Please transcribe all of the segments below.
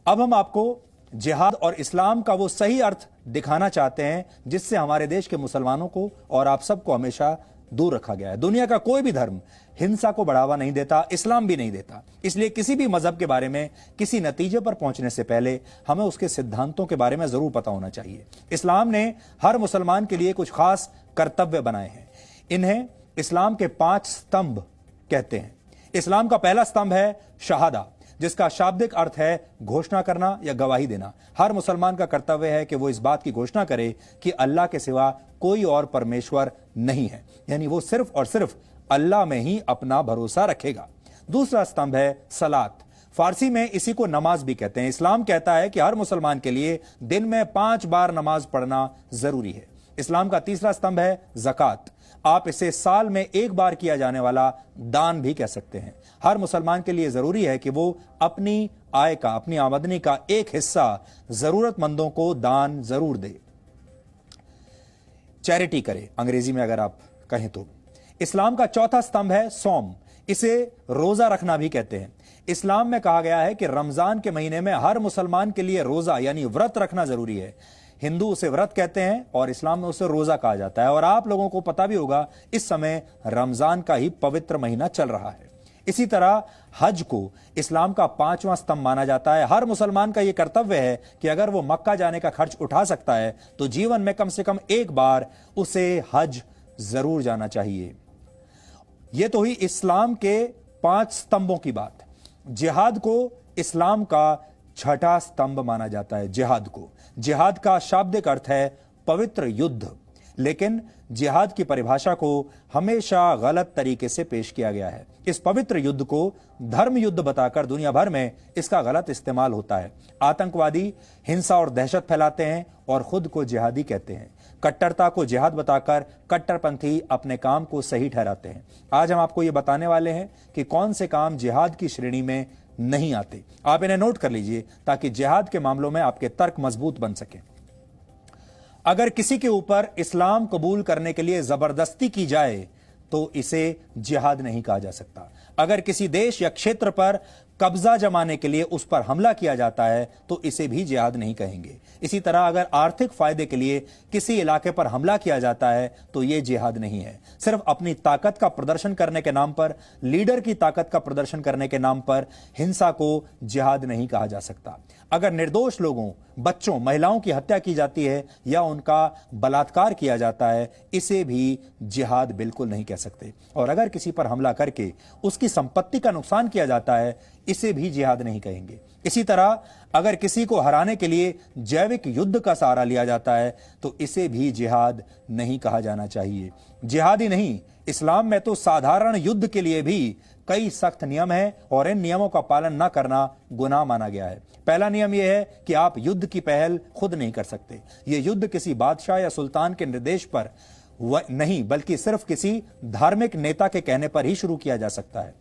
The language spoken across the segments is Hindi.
अब हम आपको जिहाद और इस्लाम का वो सही अर्थ दिखाना चाहते हैं जिससे हमारे देश के मुसलमानों को और आप सबको हमेशा दूर रखा गया है। दुनिया का कोई भी धर्म हिंसा को बढ़ावा नहीं देता, इस्लाम भी नहीं देता। इसलिए किसी भी मजहब के बारे में किसी नतीजे पर पहुंचने से पहले हमें उसके सिद्धांतों के बारे में जरूर पता होना चाहिए। इस्लाम ने हर मुसलमान के लिए कुछ खास कर्तव्य बनाए हैं। इन्हें इस्लाम के 5 स्तंभ कहते हैं। इस्लाम का पहला स्तंभ है शहादा, जिसका शाब्दिक अर्थ है घोषणा करना या गवाही देना। हर मुसलमान का कर्तव्य है कि वो इस बात की घोषणा करे कि अल्लाह के सिवा कोई और परमेश्वर नहीं है, यानी वो सिर्फ और सिर्फ अल्लाह में ही अपना भरोसा रखेगा। दूसरा स्तंभ है सलात, फारसी में इसी को नमाज भी कहते हैं। इस्लाम कहता है कि हर मुसलमान के लिए दिन में 5 बार नमाज पढ़ना जरूरी है। इस्लाम का तीसरा स्तंभ है ज़कात, आप इसे साल में 1 बार किया जाने वाला दान भी कह सकते हैं। हर मुसलमान के लिए जरूरी है कि वो अपनी आय का, अपनी आमदनी का एक हिस्सा जरूरतमंदों को दान जरूर दे, चैरिटी करे, अंग्रेजी में अगर आप कहें तो। इस्लाम का चौथा स्तंभ है सौम, इसे रोजा रखना भी कहते हैं। इस्लाम में कहा गया है कि रमजान के महीने में हर मुसलमान के लिए रोजा यानी व्रत रखना जरूरी है। हिंदू उसे व्रत कहते हैं और इस्लाम में उसे रोजा कहा जाता है। और आप लोगों को पता भी होगा इस समय रमजान का ही पवित्र महीना चल रहा है। इसी तरह हज को इस्लाम का 5वां स्तंभ माना जाता है। हर मुसलमान का यह कर्तव्य है कि अगर वो मक्का जाने का खर्च उठा सकता है तो जीवन में कम से कम 1 बार उसे हज जरूर जाना चाहिए। यह तो ही इस्लाम के 5 स्तंभों की बात। जिहाद को इस्लाम का 6ठा स्तंभ माना जाता है। जिहाद का शाब्दिक अर्थ है पवित्र युद्ध, लेकिन जिहाद की परिभाषा को हमेशा गलत तरीके से पेश किया गया है। इस पवित्र युद्ध को धर्म युद्ध बताकर दुनिया भर में इसका गलत इस्तेमाल होता है। आतंकवादी हिंसा और दहशत फैलाते हैं और खुद को जिहादी कहते हैं। कट्टरता को जिहाद बताकर कट्टरपंथी अपने काम को सही ठहराते हैं। आज हम आपको यह बताने वाले हैं कि कौन से काम जिहाद की श्रेणी में नहीं आते। आप इन्हें नोट कर लीजिए ताकि जिहाद के मामलों में आपके तर्क मजबूत बन सके। अगर किसी के ऊपर इस्लाम कबूल करने के लिए जबरदस्ती की जाए तो इसे जिहाद नहीं कहा जा सकता। अगर किसी देश या क्षेत्र पर कब्जा जमाने के लिए उस पर हमला किया जाता है तो इसे भी जिहाद नहीं कहेंगे। इसी तरह अगर आर्थिक फायदे के लिए किसी इलाके पर हमला किया जाता है तो यह जिहाद नहीं है। सिर्फ अपनी ताकत का प्रदर्शन करने के नाम पर, लीडर की ताकत का प्रदर्शन करने के नाम पर हिंसा को जिहाद नहीं कहा जा सकता। अगर निर्दोष लोगों, बच्चों, महिलाओं की हत्या की जाती है या उनका बलात्कार किया जाता है, इसे भी जिहाद बिल्कुल नहीं कह सकते। और अगर किसी पर हमला करके उसकी संपत्ति का नुकसान किया जाता है, इसे भी जिहाद नहीं कहेंगे। इसी तरह अगर किसी को हराने के लिए जैविक युद्ध का सहारा लिया जाता है तो इसे भी जिहाद नहीं कहा जाना चाहिए। जिहाद ही नहीं, इस्लाम में तो साधारण युद्ध के लिए भी कई सख्त नियम हैं और इन नियमों का पालन न करना गुनाह माना गया है। पहला नियम यह है कि आप युद्ध की पहल खुद नहीं कर सकते। यह युद्ध किसी बादशाह या सुल्तान के निर्देश पर नहीं, बल्कि सिर्फ किसी धार्मिक नेता के कहने पर ही शुरू किया जा सकता है।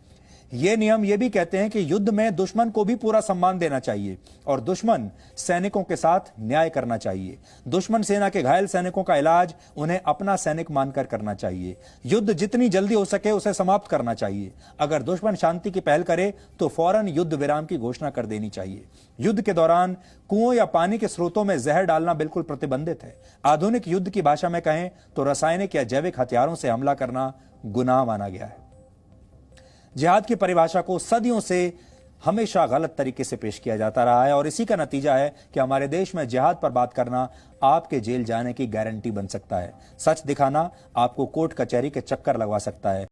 ये नियम यह भी कहते हैं कि युद्ध में दुश्मन को भी पूरा सम्मान देना चाहिए और दुश्मन सैनिकों के साथ न्याय करना चाहिए। दुश्मन सेना के घायल सैनिकों का इलाज उन्हें अपना सैनिक मानकर करना चाहिए। युद्ध जितनी जल्दी हो सके उसे समाप्त करना चाहिए। अगर दुश्मन शांति की पहल करे तो फौरन युद्ध विराम की घोषणा कर देनी चाहिए। युद्ध के दौरान कुओं या पानी के स्रोतों में जहर डालना बिल्कुल प्रतिबंधित है। आधुनिक युद्ध की भाषा में कहें तो रासायनिक या जैविक हथियारों से हमला करना गुनाह माना गया है। जिहाद की परिभाषा को सदियों से हमेशा गलत तरीके से पेश किया जाता रहा है और इसी का नतीजा है कि हमारे देश में जिहाद पर बात करना आपके जेल जाने की गारंटी बन सकता है। सच दिखाना आपको कोर्ट कचहरी के चक्कर लगवा सकता है।